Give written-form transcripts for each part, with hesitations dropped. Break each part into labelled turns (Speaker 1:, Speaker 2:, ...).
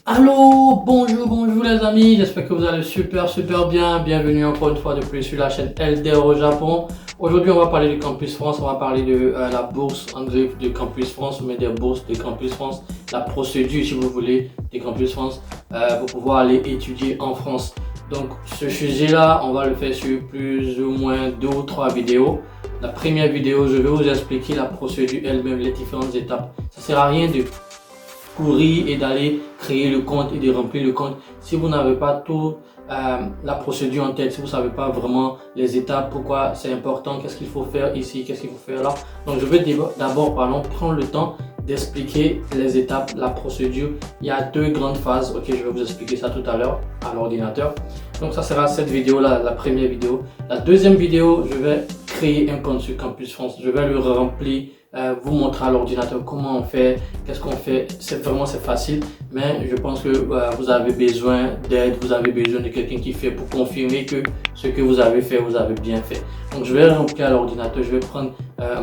Speaker 1: Allô, bonjour les amis, j'espère que vous allez super bien. Bienvenue encore une fois de plus sur la chaîne LDR au Japon. Aujourd'hui on va parler du Campus France, on va parler de la bourse en griffe du Campus France, mais des bourses de Campus France, la procédure si vous voulez des Campus France pour pouvoir aller étudier en France. Donc ce sujet là, on va le faire sur plus ou moins 2 ou 3 vidéos. La première vidéo, je vais vous expliquer la procédure elle-même, les différentes étapes. Ça sert à rien de courir et d'aller créer le compte et de remplir le compte si vous n'avez pas tout la procédure en tête, si vous ne savez pas vraiment les étapes, pourquoi c'est important, qu'est-ce qu'il faut faire ici, qu'est-ce qu'il faut faire là. Donc je vais d'abord prendre le temps d'expliquer les étapes, la procédure. Il y a 2 grandes phases, ok, je vais vous expliquer ça tout à l'heure à l'ordinateur. Donc ça sera cette vidéo là, la première vidéo. La deuxième vidéo, je vais créer un compte sur Campus France, je vais le remplir, vous montrer à l'ordinateur comment on fait, qu'est-ce qu'on fait. C'est facile, mais je pense que vous avez besoin d'aide, vous avez besoin de quelqu'un qui fait pour confirmer que ce que vous avez fait, vous avez bien fait. Donc je vais remplir à l'ordinateur, je vais prendre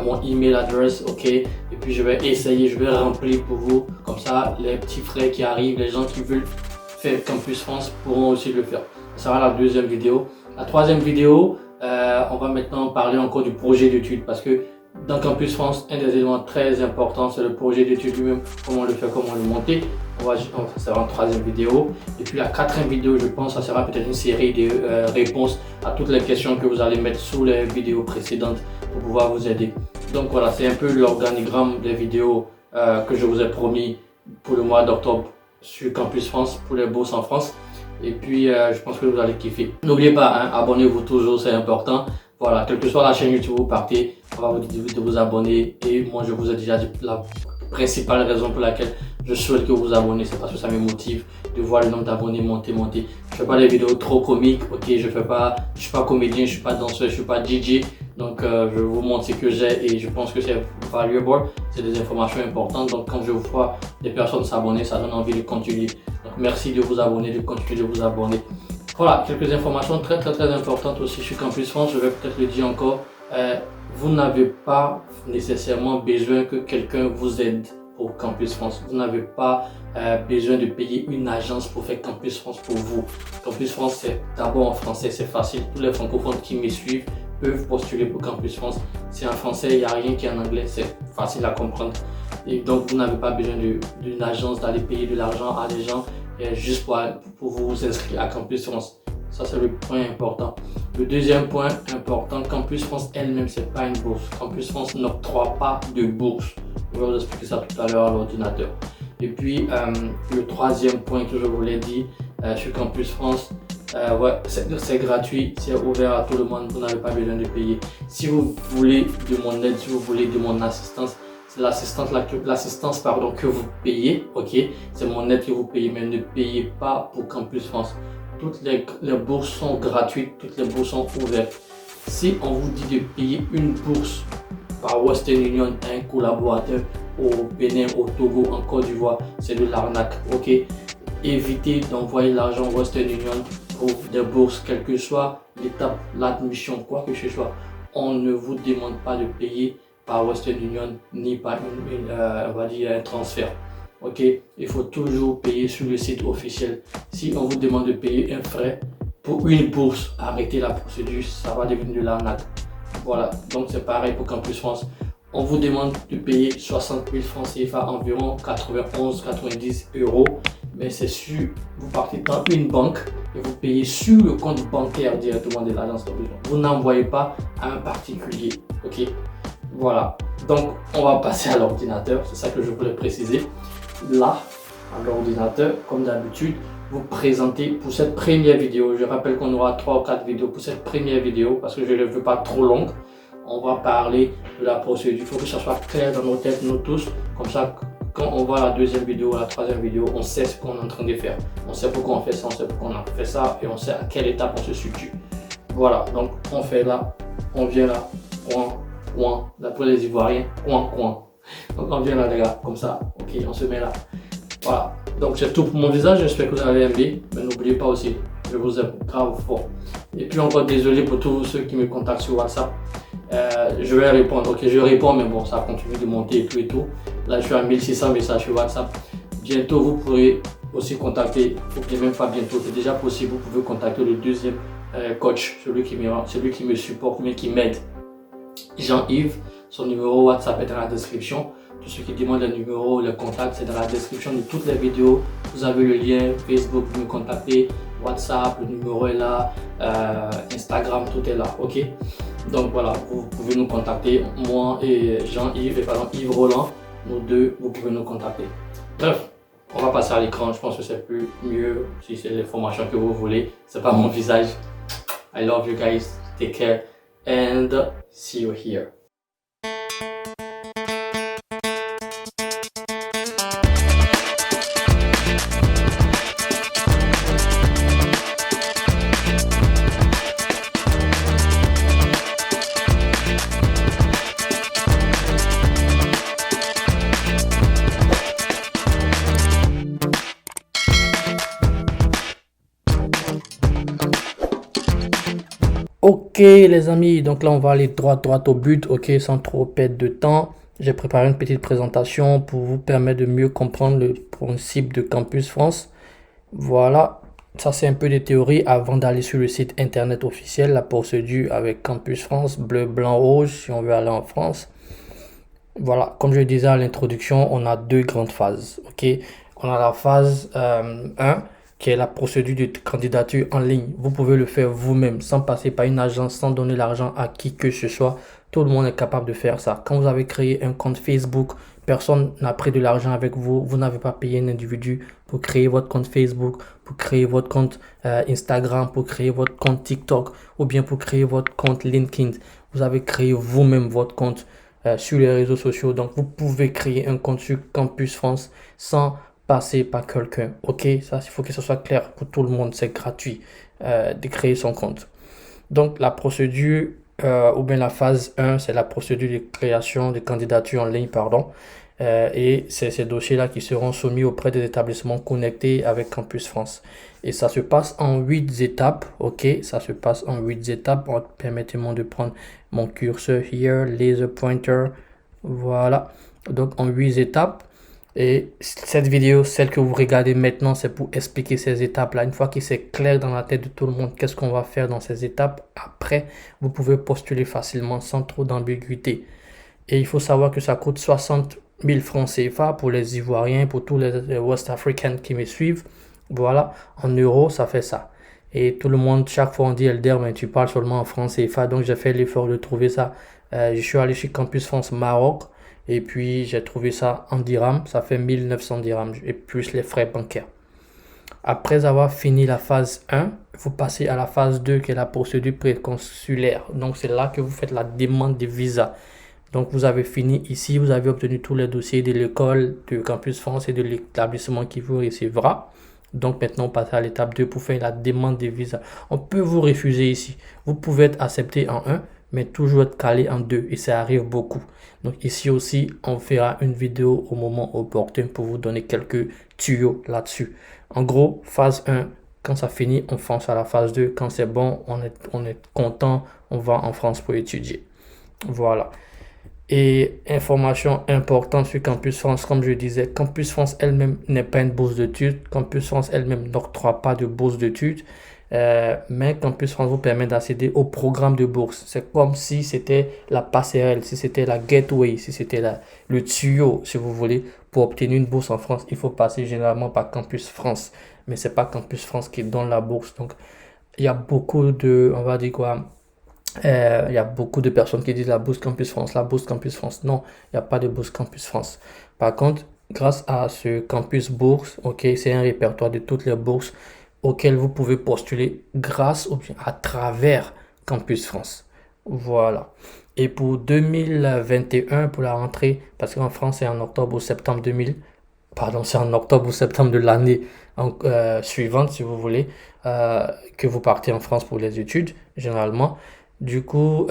Speaker 1: mon email adresse, ok, et puis je vais essayer, je vais remplir pour vous, comme ça les petits frais qui arrivent, les gens qui veulent faire Campus France pourront aussi le faire. Ça sera la deuxième vidéo. La troisième vidéo, on va maintenant parler encore du projet d'études, parce que dans Campus France, un des éléments très importants, c'est le projet d'études lui-même, comment le faire, comment le monter. Ça sera en troisième vidéo. Et puis la quatrième vidéo, je pense, ça sera peut-être une série de réponses à toutes les questions que vous allez mettre sous les vidéos précédentes pour pouvoir vous aider. Donc voilà, c'est un peu l'organigramme des vidéos que je vous ai promis pour le mois d'octobre sur Campus France, pour les bourses en France. Et puis je pense que vous allez kiffer. N'oubliez pas, hein, abonnez-vous toujours, c'est important. Voilà, quelle que soit la chaîne YouTube où vous partez, on va vous dire de vous abonner. Et moi, je vous ai déjà dit la principale raison pour laquelle je souhaite que vous vous abonnez, c'est parce que ça me motive de voir le nombre d'abonnés monter. Je fais pas des vidéos trop comiques, ok, je suis pas comédien, je suis pas danseur, je suis pas DJ. Donc, je vous montre ce que j'ai et je pense que c'est valuable, c'est des informations importantes. Donc, quand je vois des personnes s'abonner, ça donne envie de continuer. Donc, merci de vous abonner, de continuer de vous abonner. Voilà, quelques informations très importantes aussi sur Campus France, je vais peut-être le dire encore. Vous n'avez pas nécessairement besoin que quelqu'un vous aide pour Campus France. Vous n'avez pas besoin de payer une agence pour faire Campus France pour vous. Campus France, c'est d'abord en français, c'est facile. Tous les francophones qui me suivent peuvent postuler pour Campus France. C'est en français, il n'y a rien qui est en anglais, c'est facile à comprendre. Et donc, vous n'avez pas besoin d'une agence, d'aller payer de l'argent à des gens juste pour vous inscrire à Campus France. Ça, c'est le point important. Le deuxième point important, Campus France elle-même, c'est pas une bourse. Campus France n'octroie pas de bourse. Je vais vous expliquer ça tout à l'heure à l'ordinateur. Et puis, le troisième point que je vous l'ai dit sur Campus France, ouais, c'est gratuit, c'est ouvert à tout le monde, vous n'avez pas besoin de payer. Si vous voulez de mon aide, si vous voulez de mon assistance, c'est l'assistance que vous payez, ok, c'est mon aide que vous payez, mais ne payez pas pour Campus France. Toutes les bourses sont gratuites, toutes les bourses sont ouvertes. Si on vous dit de payer une bourse par Western Union à un collaborateur au Bénin, au Togo, en Côte d'Ivoire, c'est de l'arnaque, ok. Évitez d'envoyer l'argent Western Union pour des bourses, quelle que soit l'étape, l'admission, quoi que ce soit. On ne vous demande pas de payer par Western Union ni par on va dire un transfert. Ok, il faut toujours payer sur le site officiel. Si on vous demande de payer un frais pour une bourse, arrêtez la procédure, ça va devenir de l'arnaque. Voilà, donc c'est pareil pour Campus France. On vous demande de payer 60 000 francs CFA, environ 91-90 euros. Mais c'est sûr, vous partez dans une banque et vous payez sur le compte bancaire directement de l'agence d'obligation. Vous n'envoyez pas à un particulier, ok? Voilà, donc on va passer à l'ordinateur, c'est ça que je voulais préciser. Là, à l'ordinateur, comme d'habitude, vous présentez pour cette première vidéo. Je rappelle qu'on aura 3 ou 4 vidéos pour cette première vidéo parce que je ne le veux pas trop longue. On va parler de la procédure. Il faut que ça soit clair dans nos têtes, nous tous. Comme ça, quand on voit la deuxième vidéo, la troisième vidéo, on sait ce qu'on est en train de faire. On sait pourquoi on fait ça, on sait pourquoi on a fait ça et on sait à quelle étape on se situe. Voilà, donc on fait là, on vient là, coin, d'après les Ivoiriens, coin. Donc on vient là les gars, comme ça, ok, on se met là. Voilà, donc c'est tout pour mon visage, j'espère que vous avez aimé, mais n'oubliez pas aussi, je vous aime grave fort. Et puis encore désolé pour tous ceux qui me contactent sur WhatsApp. Je vais répondre, ok, je réponds, mais bon, ça continue de monter et tout. Là, je suis à 1600 messages sur WhatsApp. Bientôt, vous pourrez aussi contacter, ou bien même pas bientôt, c'est déjà possible, vous pouvez contacter le deuxième coach, celui qui me supporte, mais qui m'aide, Jean-Yves. Son numéro WhatsApp est dans la description. Tous ceux qui demandent le numéro, le contact, c'est dans la description de toutes les vidéos. Vous avez le lien Facebook pour me contacter, WhatsApp, le numéro est là, Instagram, tout est là, ok? Donc voilà, vous pouvez nous contacter, moi et Jean-Yves, et pardon, Yves Roland, nous deux, vous pouvez nous contacter. Bref, on va passer à l'écran, je pense que c'est plus mieux si c'est l'information que vous voulez. C'est pas mon visage. I love you guys, take care, and see you here. Ok les amis, donc là on va aller droit au but, ok, sans trop perdre de temps. J'ai préparé une petite présentation pour vous permettre de mieux comprendre le principe de Campus France. Voilà, ça c'est un peu des théories avant d'aller sur le site internet officiel, la procédure avec Campus France, bleu, blanc, rouge si on veut aller en France. Voilà, comme je le disais à l'introduction, on a deux grandes phases, ok. On a la phase 1 qui est la procédure de candidature en ligne. Vous pouvez le faire vous-même sans passer par une agence, sans donner l'argent à qui que ce soit. Tout le monde est capable de faire ça. Quand vous avez créé un compte Facebook, personne n'a pris de l'argent avec vous. Vous n'avez pas payé un individu pour créer votre compte Facebook, pour créer votre compte Instagram, pour créer votre compte TikTok ou bien pour créer votre compte LinkedIn. Vous avez créé vous-même votre compte sur les réseaux sociaux. Donc, vous pouvez créer un compte sur Campus France sans passer par quelqu'un, ok? Ça, il faut que ce soit clair pour tout le monde, c'est gratuit de créer son compte. Donc, la procédure ou bien la phase 1, c'est la procédure de création de candidature en ligne, pardon. Et c'est ces dossiers-là qui seront soumis auprès des établissements connectés avec Campus France. Et ça se passe en 8 étapes, ok? Ça se passe en 8 étapes. Permettez-moi de prendre mon curseur here, laser pointer, voilà. Donc, en 8 étapes. Et cette vidéo, celle que vous regardez maintenant, c'est pour expliquer ces étapes-là. Une fois que c'est clair dans la tête de tout le monde, qu'est-ce qu'on va faire dans ces étapes, après, vous pouvez postuler facilement sans trop d'ambiguïté. Et il faut savoir que ça coûte 60 000 francs CFA pour les Ivoiriens, pour tous les West Africains qui me suivent. Voilà, en euros, ça fait ça. Et tout le monde, chaque fois on dit Elder, mais tu parles seulement en francs CFA. Donc j'ai fait l'effort de trouver ça. Je suis allé chez Campus France Maroc. Et puis, j'ai trouvé ça en dirhams. Ça fait 1900 dirhams et plus les frais bancaires. Après avoir fini la phase 1, vous passez à la phase 2 qui est la procédure préconsulaire. Donc, c'est là que vous faites la demande de visa. Donc, vous avez fini ici. Vous avez obtenu tous les dossiers de l'école, de Campus France et de l'établissement qui vous recevra. Donc, maintenant, on passe à l'étape 2 pour faire la demande de visa. On peut vous refuser ici. Vous pouvez être accepté en 1. Mais toujours être calé en 2 et ça arrive beaucoup. Donc ici aussi, on fera une vidéo au moment opportun pour vous donner quelques tuyaux là-dessus. En gros, phase 1, quand ça finit, on fonce à la phase 2. Quand c'est bon, on est content, on va en France pour étudier. Voilà. Et information importante sur Campus France, comme je disais, Campus France elle-même n'est pas une bourse d'études. Campus France elle-même n'octroie pas de bourse d'études. Mais Campus France vous permet d'accéder au programme de bourse. C'est comme si c'était la passerelle, si c'était la gateway, si c'était le tuyau, si vous voulez, pour obtenir une bourse en France. Il faut passer généralement par Campus France. Mais c'est pas Campus France qui donne la bourse. Donc, il y a beaucoup de, on va dire quoi, il y a beaucoup de personnes qui disent la bourse Campus France, la bourse Campus France. Non, il n'y a pas de bourse Campus France. Par contre, grâce à ce Campus Bourse, ok, c'est un répertoire de toutes les bourses auxquelles vous pouvez postuler grâce ou bien à travers Campus France. Voilà. Et pour 2021, pour la rentrée, parce qu'en France, c'est en octobre ou septembre c'est en octobre ou septembre de l'année suivante, si vous voulez, que vous partez en France pour les études, généralement. Du coup,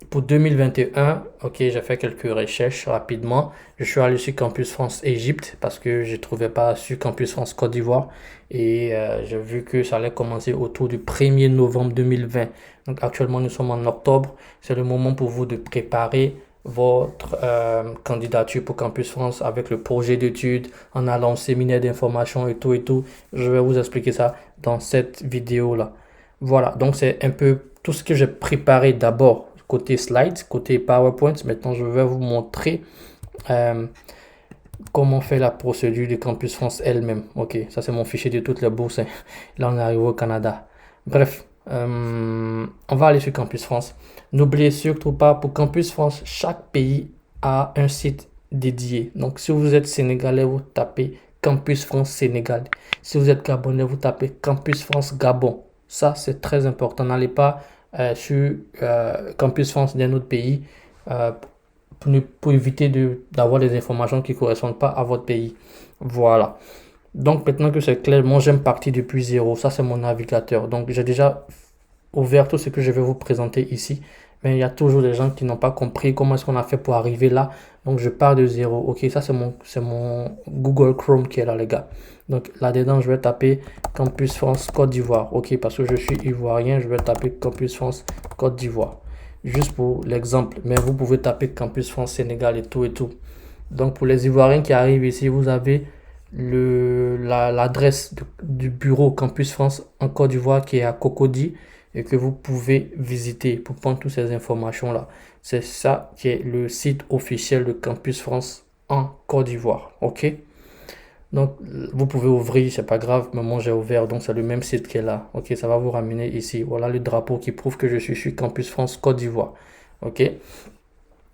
Speaker 1: pour 2021, ok, j'ai fait quelques recherches rapidement. Je suis allé sur Campus France Égypte parce que je ne trouvais pas sur Campus France Côte d'Ivoire. Et j'ai vu que ça allait commencer autour du 1er novembre 2020. Donc actuellement, nous sommes en octobre. C'est le moment pour vous de préparer votre candidature pour Campus France avec le projet d'études, en allant au séminaire d'information et tout et tout. Je vais vous expliquer ça dans cette vidéo-là. Voilà, donc c'est un peu tout ce que j'ai préparé d'abord côté slides, côté PowerPoint. Maintenant, je vais vous montrer comment faire la procédure de Campus France elle-même. Ok, ça c'est mon fichier de toutes les bourses. Hein. Là, on arrive au Canada. Bref, on va aller sur Campus France. N'oubliez surtout pas, pour Campus France, chaque pays a un site dédié. Donc, si vous êtes sénégalais, vous tapez Campus France Sénégal. Si vous êtes gabonais, vous tapez Campus France Gabon. Ça, c'est très important. N'allez pas sur Campus France d'un autre pays pour éviter d'avoir des informations qui ne correspondent pas à votre pays. Voilà. Donc, maintenant que c'est clair, moi, j'aime partir depuis zéro. Ça, c'est mon navigateur. Donc, j'ai déjà ouvert tout ce que je vais vous présenter ici. Mais il y a toujours des gens qui n'ont pas compris comment est-ce qu'on a fait pour arriver là. Donc, je pars de zéro. Ok, ça, c'est mon Google Chrome qui est là, les gars. Donc, là-dedans, je vais taper Campus France Côte d'Ivoire. Ok, parce que je suis ivoirien, je vais taper Campus France Côte d'Ivoire. Juste pour l'exemple. Mais vous pouvez taper Campus France Sénégal et tout et tout. Donc, pour les Ivoiriens qui arrivent ici, vous avez l'adresse du bureau Campus France en Côte d'Ivoire qui est à Cocody et que vous pouvez visiter pour prendre toutes ces informations-là. C'est ça qui est le site officiel de Campus France en Côte d'Ivoire. Ok? Donc, vous pouvez ouvrir, c'est pas grave, mais moi j'ai ouvert, donc c'est le même site qui est là. Ok, ça va vous ramener ici. Voilà le drapeau qui prouve que je suis sur Campus France Côte d'Ivoire. Ok?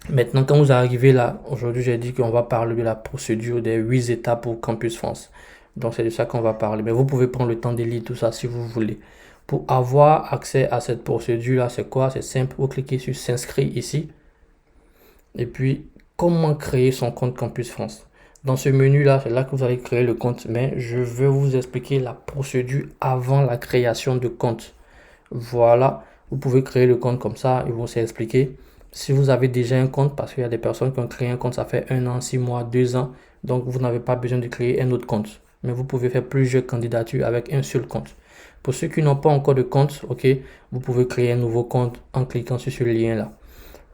Speaker 1: Maintenant, quand vous arrivez là, aujourd'hui j'ai dit qu'on va parler de la procédure des 8 étapes pour Campus France. Donc, c'est de ça qu'on va parler. Mais vous pouvez prendre le temps de lire tout ça si vous voulez. Pour avoir accès à cette procédure-là, c'est quoi? C'est simple. Vous cliquez sur s'inscrire ici. Et puis, comment créer son compte Campus France? Dans ce menu-là, c'est là que vous allez créer le compte. Mais je vais vous expliquer la procédure avant la création de compte. Voilà. Vous pouvez créer le compte comme ça. Ils vont s'expliquer. Si vous avez déjà un compte, parce qu'il y a des personnes qui ont créé un compte, ça fait 1 an, 6 mois, 2 ans. Donc, vous n'avez pas besoin de créer un autre compte. Mais vous pouvez faire plusieurs candidatures avec un seul compte. Pour ceux qui n'ont pas encore de compte, ok, vous pouvez créer un nouveau compte en cliquant sur ce lien-là.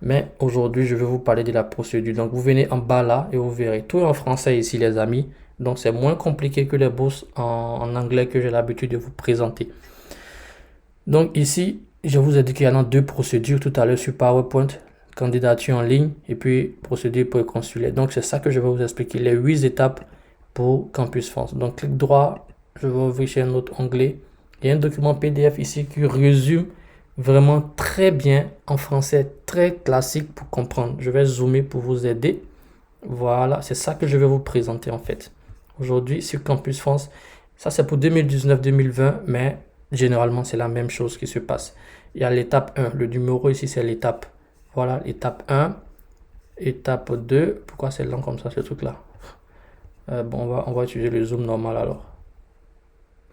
Speaker 1: Mais aujourd'hui, je vais vous parler de la procédure. Donc, vous venez en bas là et vous verrez tout en français ici, les amis. Donc, c'est moins compliqué que les bourses en anglais que j'ai l'habitude de vous présenter. Donc, ici, je vous ai dit qu'il y en a 2 procédures tout à l'heure sur PowerPoint. Candidature en ligne et puis procédure pour le consulaire. Donc, c'est ça que je vais vous expliquer. Les 8 étapes pour Campus France. Donc, clic droit, je vais ouvrir chez un autre onglet. Il y a un document PDF ici qui résume vraiment très bien en français, très classique pour comprendre. Je vais zoomer pour vous aider. Voilà, c'est ça que je vais vous présenter en fait. Aujourd'hui, sur Campus France, ça c'est pour 2019-2020, mais généralement c'est la même chose qui se passe. Il y a l'étape 1, le numéro ici c'est l'étape. Voilà, étape 1, étape 2. Pourquoi c'est lent comme ça ce truc-là? Bon, on va utiliser le zoom normal alors.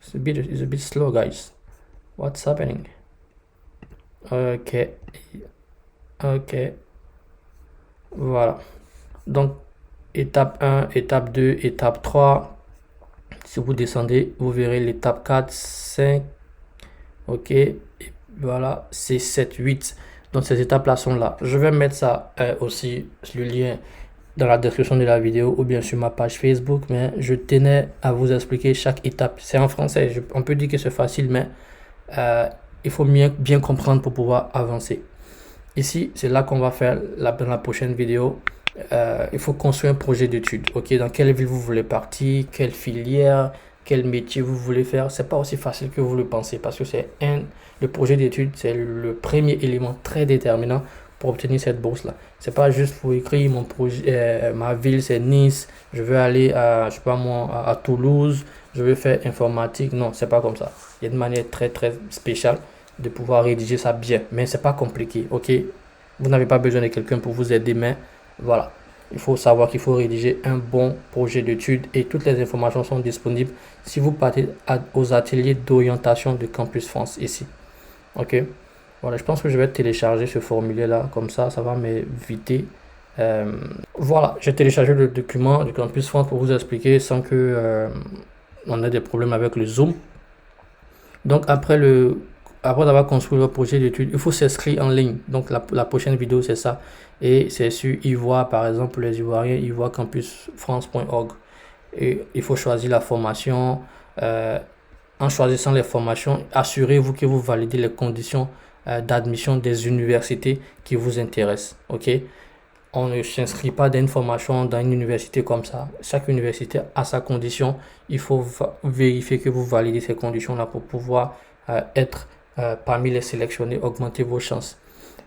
Speaker 1: It's a bit slow, guys. What's happening? Ok. Voilà. Donc, étape 1, étape 2, étape 3. Si vous descendez, vous verrez l'étape 4, 5. Ok. Et voilà, c'est 7, 8. Donc, ces étapes-là sont là. Je vais mettre ça aussi, le lien dans la description de la vidéo ou bien sur ma page Facebook, mais je tenais à vous expliquer chaque étape. C'est en français, on peut dire que c'est facile, mais il faut bien comprendre pour pouvoir avancer. Ici, c'est là qu'on va faire dans la prochaine vidéo. Il faut construire un projet d'études. Ok, dans quelle ville vous voulez partir, quelle filière, quel métier vous voulez faire. C'est pas aussi facile que vous le pensez parce que le projet d'études, c'est le premier élément très déterminant pour obtenir cette bourse là. C'est pas juste pour écrire mon projet, ma ville c'est Nice, je veux aller à, je sais pas moi, à Toulouse, je veux faire informatique. Non, c'est pas comme ça. Il y a une manière très très spéciale de pouvoir rédiger ça bien, mais c'est pas compliqué. Ok, vous n'avez pas besoin de quelqu'un pour vous aider, mais voilà, il faut savoir qu'il faut rédiger un bon projet d'études et toutes les informations sont disponibles si vous partez aux ateliers d'orientation de Campus France ici. Ok. Voilà, je pense que je vais télécharger ce formulaire-là, comme ça va m'éviter. Voilà, j'ai téléchargé le document du Campus France pour vous expliquer sans que on ait des problèmes avec le Zoom. Donc, après après avoir construit votre projet d'études, il faut s'inscrire en ligne. Donc la prochaine vidéo, c'est ça. Et c'est sur Ivoire, par exemple, les Ivoiriens, ivoirecampusfrance.org. Et il faut choisir la formation. En choisissant les formations, assurez-vous que vous validez les conditions d'admission des universités qui vous intéressent. OK? On ne s'inscrit pas dans une formation dans une université comme ça. Chaque université a sa condition. Il faut vérifier que vous validez ces conditions-là pour pouvoir être parmi les sélectionnés, augmenter vos chances.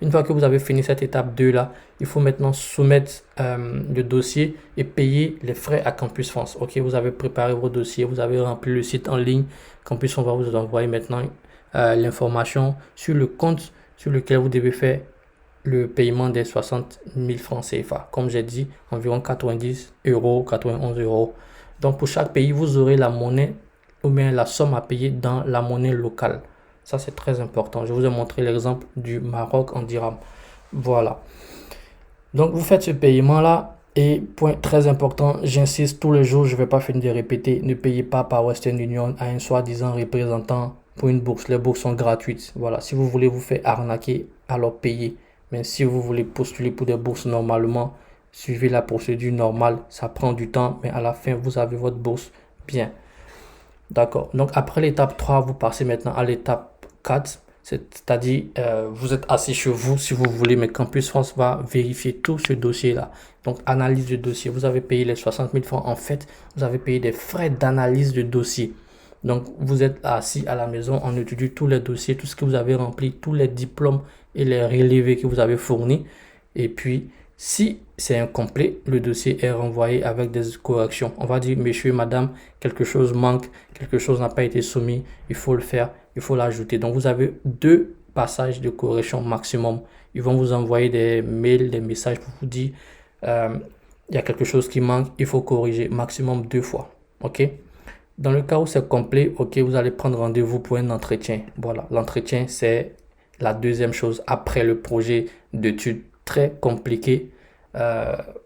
Speaker 1: Une fois que vous avez fini cette étape 2 là, il faut maintenant soumettre le dossier et payer les frais à Campus France. Ok, vous avez préparé vos dossiers, vous avez rempli le site en ligne. Campus, on va vous envoyer maintenant l'information sur le compte sur lequel vous devez faire le paiement des 60 000 francs CFA. Comme j'ai dit, environ 90 euros, 91 euros. Donc pour chaque pays, vous aurez la monnaie ou bien la somme à payer dans la monnaie locale. Ça, c'est très important. Je vous ai montré l'exemple du Maroc en dirham. Voilà. Donc, vous faites ce paiement-là. Et point très important, j'insiste tous les jours, je ne vais pas finir de répéter, ne payez pas par Western Union à un soi-disant représentant pour une bourse. Les bourses sont gratuites. Voilà. Si vous voulez vous faire arnaquer, alors payez. Mais si vous voulez postuler pour des bourses normalement, suivez la procédure normale. Ça prend du temps, mais à la fin, vous avez votre bourse bien. D'accord. Donc, après l'étape 3, vous passez maintenant à l'étape 4, c'est-à-dire vous êtes assis chez vous si vous voulez, mais Campus France va vérifier tout ce dossier-là. Donc, analyse de dossier. Vous avez payé les 60 000 francs. En fait, vous avez payé des frais d'analyse de dossier. Donc, vous êtes assis à la maison, on étudie tous les dossiers, tout ce que vous avez rempli, tous les diplômes et les relevés que vous avez fournis. Et puis, si c'est incomplet, le dossier est renvoyé avec des corrections. On va dire, monsieur, madame, quelque chose manque, quelque chose n'a pas été soumis, il faut le faire, il faut l'ajouter. Donc, vous avez 2 passages de correction maximum. Ils vont vous envoyer des mails, des messages pour vous dire, il y a quelque chose qui manque, il faut corriger maximum 2 fois. OK? Dans le cas où c'est complet, OK, vous allez prendre rendez-vous pour un entretien. Voilà, l'entretien, c'est la deuxième chose après le projet d'études très compliqué.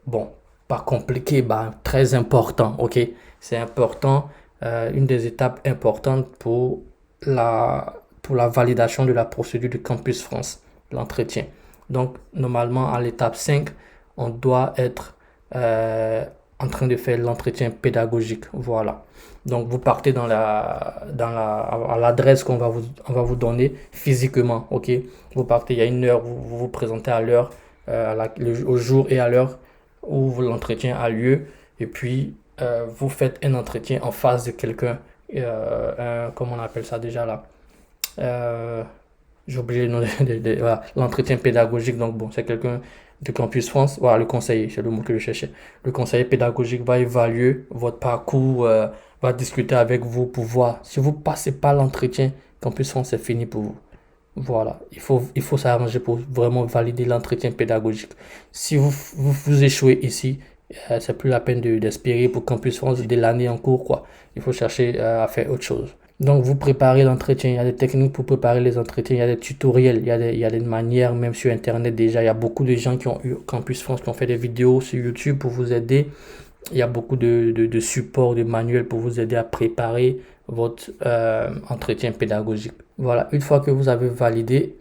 Speaker 1: Bon, pas compliqué, bah, très important, ok? C'est important, une des étapes importantes pour la validation de la procédure de Campus France, l'entretien. Donc, normalement, à l'étape 5, on doit être en train de faire l'entretien pédagogique, voilà. Donc, vous partez à l'adresse qu'on va vous donner physiquement, ok? Vous partez, il y a une heure, vous vous présentez à l'heure, au jour et à l'heure où l'entretien a lieu. Et puis, vous faites un entretien en face de quelqu'un. Comment on appelle ça déjà là? J'ai oublié le nom voilà, l'entretien pédagogique. Donc, bon, c'est quelqu'un de Campus France. Voilà, le conseiller, c'est le mot que je cherchais. Le conseiller pédagogique va évaluer votre parcours, va discuter avec vous pour voir. Si vous ne passez pas l'entretien, Campus France, c'est fini pour vous. Voilà, il faut s'arranger pour vraiment valider l'entretien pédagogique. Si vous échouez ici, c'est plus la peine d'espérer pour Campus France dès l'année en cours, quoi. Il faut chercher à faire autre chose. Donc, vous préparez l'entretien. Il y a des techniques pour préparer les entretiens. Il y a des tutoriels. Il y a des manières, même sur Internet déjà. Il y a beaucoup de gens qui ont eu Campus France, qui ont fait des vidéos sur YouTube pour vous aider. Il y a beaucoup de supports, de manuels pour vous aider à préparer votre entretien pédagogique. Voilà, une fois que vous avez validé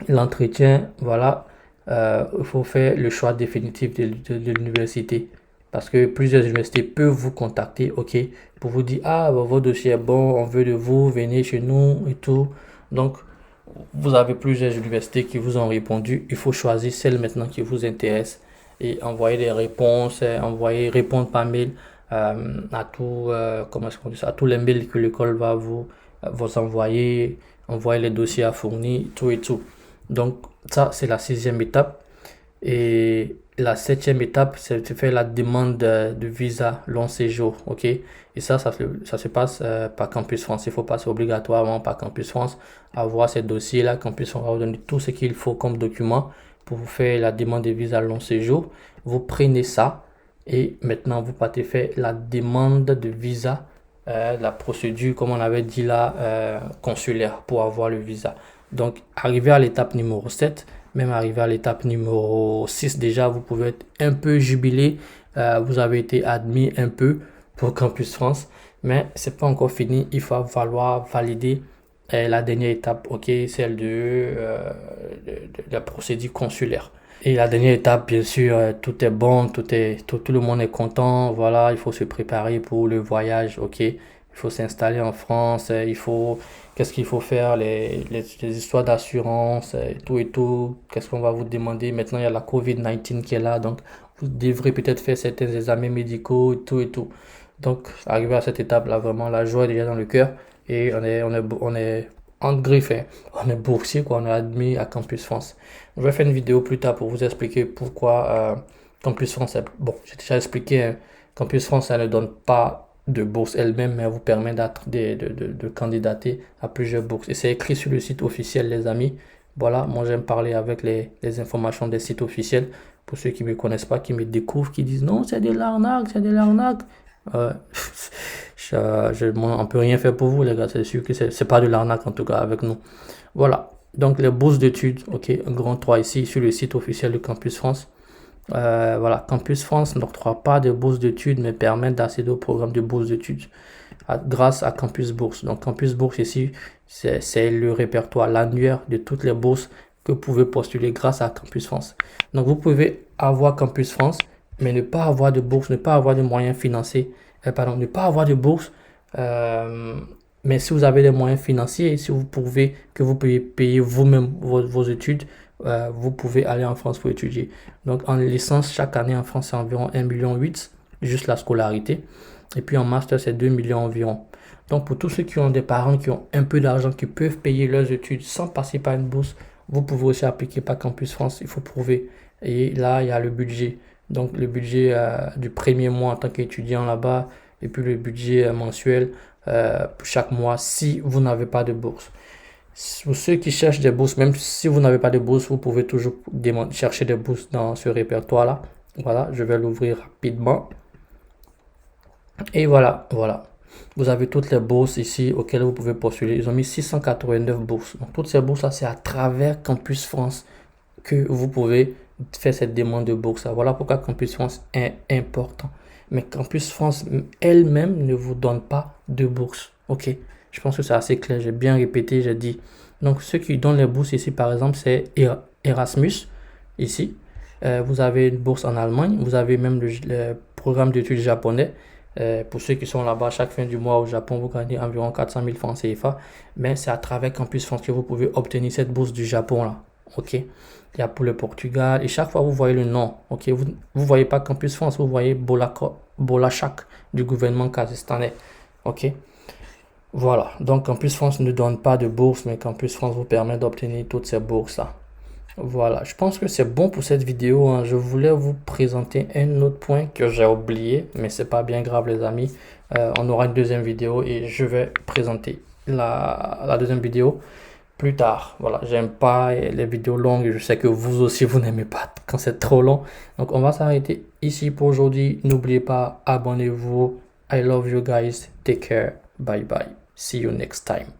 Speaker 1: l'entretien, voilà, il faut faire le choix définitif de l'université. Parce que plusieurs universités peuvent vous contacter, ok, pour vous dire, ah, votre dossier est bon, on veut de vous, venez chez nous et tout. Donc, vous avez plusieurs universités qui vous ont répondu. Il faut choisir celle maintenant qui vous intéresse et envoyer des réponses, répondre par mail à tous les mails que l'école va vous envoyer les dossiers à fournir, tout et tout. Donc, ça, c'est la 6e étape. Et la 7e étape, c'est de faire la demande de visa long séjour, ok? Et ça se passe par Campus France. Il faut passer obligatoirement par Campus France, avoir ces dossiers-là. Campus France va vous donner tout ce qu'il faut comme document pour vous faire la demande de visa long séjour. Vous prenez ça et maintenant vous partez faire la demande de visa, la procédure, comme on avait dit là, consulaire pour avoir le visa. Donc, arrivé à l'étape numéro 7, même arrivé à l'étape numéro 6, déjà, vous pouvez être un peu jubilé. Vous avez été admis un peu pour Campus France, mais c'est pas encore fini. Il va falloir valider Et la dernière étape, ok, celle de la procédure consulaire. Et la dernière étape, bien sûr, tout est bon, tout le monde est content. Voilà, il faut se préparer pour le voyage, ok. Il faut s'installer en France, qu'est-ce qu'il faut faire, les histoires d'assurance, tout et tout. Qu'est-ce qu'on va vous demander? Maintenant, il y a la COVID-19 qui est là, donc vous devrez peut-être faire certains examens médicaux, tout et tout. Donc, arrivé à cette étape-là, vraiment, la joie est déjà dans le cœur et on est engriffé, on est boursier, quoi, on est admis à Campus France. Je vais faire une vidéo plus tard pour vous expliquer pourquoi Campus France, bon, j'ai déjà expliqué, hein, Campus France, elle ne donne pas de bourse elle-même, mais elle vous permet de candidater à plusieurs bourses. Et c'est écrit sur le site officiel, les amis. Voilà, moi j'aime parler avec les informations des sites officiels. Pour ceux qui ne me connaissent pas, qui me découvrent, qui disent non, c'est de l'arnaque, c'est de l'arnaque. Euh, on peut rien faire pour vous, les gars. C'est sûr que c'est pas de l'arnaque, en tout cas, avec nous. Voilà. Donc, les bourses d'études, ok, un grand 3 ici sur le site officiel de Campus France. Voilà, Campus France n'octroie pas de bourses d'études, mais permet d'accéder au programme de bourses d'études grâce à Campus Bourse. Donc, Campus Bourse ici, c'est le répertoire, l'annuaire de toutes les bourses que vous pouvez postuler grâce à Campus France. Donc, vous pouvez avoir Campus France, mais ne pas avoir de bourse, ne pas avoir de moyens financiers, ne pas avoir de bourse. Mais si vous avez des moyens financiers, si vous pouvez payer vous-même vos études, vous pouvez aller en France pour étudier. Donc en licence, chaque année en France, c'est environ 1,8 million, juste la scolarité. Et puis en master, c'est 2 millions environ. Donc pour tous ceux qui ont des parents qui ont un peu d'argent, qui peuvent payer leurs études sans passer par une bourse, vous pouvez aussi appliquer par Campus France, il faut prouver. Et là, il y a le budget. Donc le budget du premier mois en tant qu'étudiant là-bas, et puis le budget mensuel chaque mois si vous n'avez pas de bourse. Pour ceux qui cherchent des bourses, même si vous n'avez pas de bourse, vous pouvez toujours chercher des bourses dans ce répertoire-là. Voilà, je vais l'ouvrir rapidement. Et voilà. Vous avez toutes les bourses ici auxquelles vous pouvez postuler. Ils ont mis 689 bourses. Donc, toutes ces bourses-là, c'est à travers Campus France que vous pouvez faire cette demande de bourse. Voilà pourquoi Campus France est important. Mais Campus France elle-même ne vous donne pas de bourse. Ok, je pense que c'est assez clair. J'ai bien répété, j'ai dit. Donc, ceux qui donnent les bourses ici, par exemple, c'est Erasmus. Ici, vous avez une bourse en Allemagne. Vous avez même le programme d'études japonais. Pour ceux qui sont là-bas, chaque fin du mois au Japon, vous gagnez environ 400 000 francs CFA. Mais c'est à travers Campus France que vous pouvez obtenir cette bourse du Japon là. Ok, il y a pour le Portugal et chaque fois vous voyez le nom. Ok, vous voyez pas Campus France, vous voyez Bolachak du gouvernement kazakhstanais. Ok, voilà. Donc Campus France ne donne pas de bourse, mais Campus France vous permet d'obtenir toutes ces bourses là. Voilà, je pense que c'est bon pour cette vidéo, hein. Je voulais vous présenter un autre point que j'ai oublié, mais c'est pas bien grave les amis. On aura une deuxième vidéo et je vais présenter la deuxième vidéo plus tard. Voilà, j'aime pas les vidéos longues. Je sais que vous aussi, vous n'aimez pas quand c'est trop long. Donc, on va s'arrêter ici pour aujourd'hui. N'oubliez pas, abonnez-vous. I love you guys. Take care. Bye bye. See you next time.